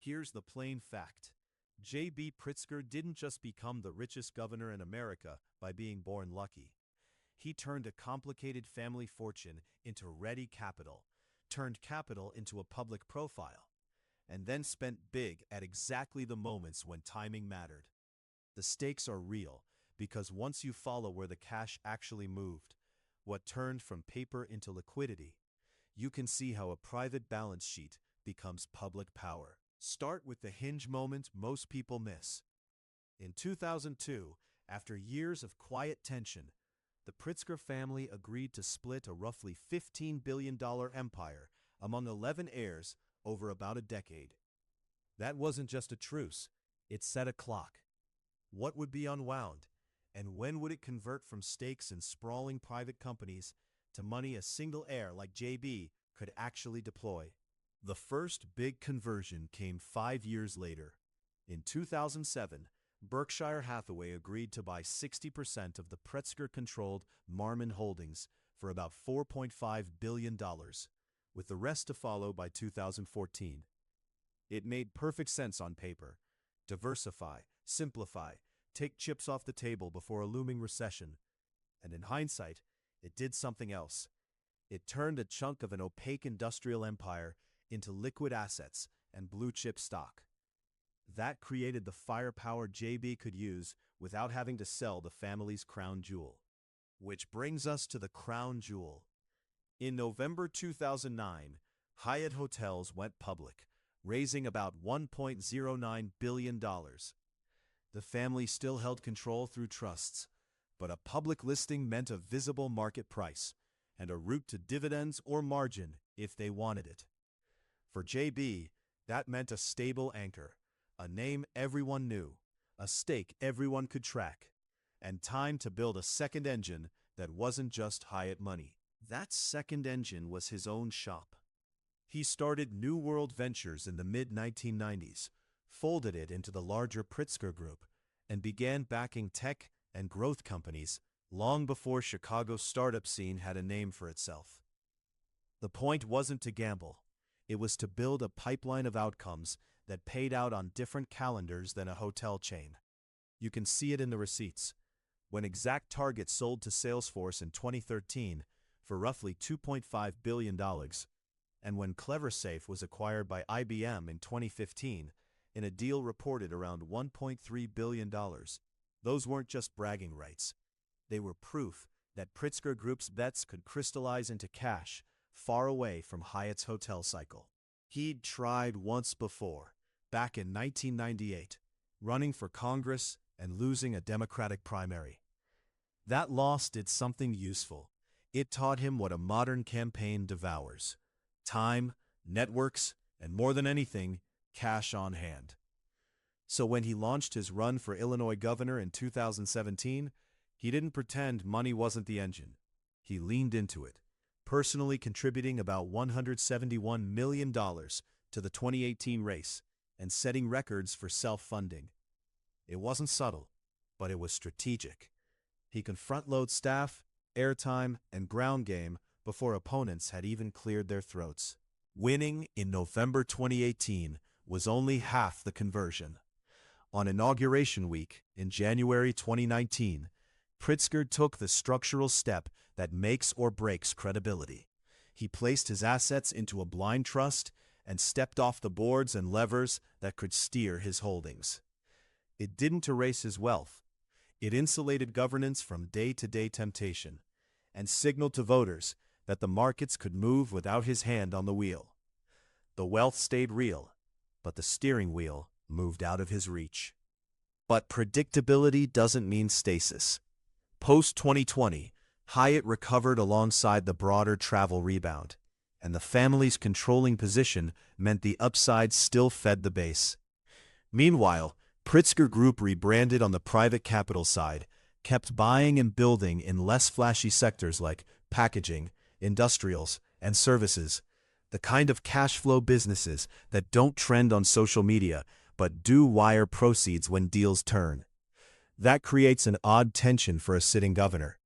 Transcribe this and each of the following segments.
Here's the plain fact. J.B. Pritzker didn't just become the richest governor in America by being born lucky. He turned a complicated family fortune into ready capital, turned capital into a public profile, and then spent big at exactly the moments when timing mattered. The stakes are real, because once you follow where the cash actually moved, what turned from paper into liquidity, you can see how a private balance sheet becomes public power. Start with the hinge moment most people miss. In 2002, after years of quiet tension, the Pritzker family agreed to split a roughly $15 billion empire among 11 heirs over about a decade. That wasn't just a truce, it set a clock. What would be unwound, and when would it convert from stakes in sprawling private companies to money a single heir like JB could actually deploy? The first big conversion came 5 years later. In 2007, Berkshire Hathaway agreed to buy 60% of the Pritzker-controlled Marmon Holdings for about $4.5 billion, with the rest to follow by 2014. It made perfect sense on paper. Diversify, simplify, take chips off the table before a looming recession. And in hindsight, it did something else. It turned a chunk of an opaque industrial empire into liquid assets and blue-chip stock. That created the firepower JB could use without having to sell the family's crown jewel. Which brings us to the crown jewel. In November 2009, Hyatt Hotels went public, raising about $1.09 billion. The family still held control through trusts, but a public listing meant a visible market price and a route to dividends or margin if they wanted it. For JB, that meant a stable anchor, a name everyone knew, a stake everyone could track, and time to build a second engine that wasn't just Hyatt money. That second engine was his own shop. He started New World Ventures in the mid-1990s, folded it into the larger Pritzker Group, and began backing tech and growth companies long before Chicago's startup scene had a name for itself. The point wasn't to gamble. It was to build a pipeline of outcomes that paid out on different calendars than a hotel chain. You can see it in the receipts. When ExactTarget sold to Salesforce in 2013 for roughly $2.5 billion, and when CleverSafe was acquired by IBM in 2015 in a deal reported around $1.3 billion, those weren't just bragging rights. They were proof that Pritzker Group's bets could crystallize into cash far away from Hyatt's hotel cycle. He'd tried once before, back in 1998, running for Congress and losing a Democratic primary. That loss did something useful. It taught him what a modern campaign devours: time, networks, and more than anything, cash on hand. So when he launched his run for Illinois governor in 2017, he didn't pretend money wasn't the engine. He leaned into it, personally contributing about $171 million to the 2018 race and setting records for self-funding. It wasn't subtle, but it was strategic. He could front-load staff, airtime, and ground game before opponents had even cleared their throats. Winning in November 2018 was only half the conversion. On Inauguration Week in January 2019, Pritzker took the structural step that makes or breaks credibility. He placed his assets into a blind trust and stepped off the boards and levers that could steer his holdings. It didn't erase his wealth. It insulated governance from day-to-day temptation and signaled to voters that the markets could move without his hand on the wheel. The wealth stayed real, but the steering wheel moved out of his reach. But predictability doesn't mean stasis. Post-2020, Hyatt recovered alongside the broader travel rebound, and the family's controlling position meant the upside still fed the base. Meanwhile, Pritzker Group rebranded on the private capital side, kept buying and building in less flashy sectors like packaging, industrials, and services, the kind of cash flow businesses that don't trend on social media but do wire proceeds when deals turn. That creates an odd tension for a sitting governor.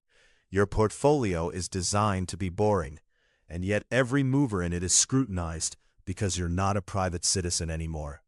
Your portfolio is designed to be boring, and yet every mover in it is scrutinized because you're not a private citizen anymore.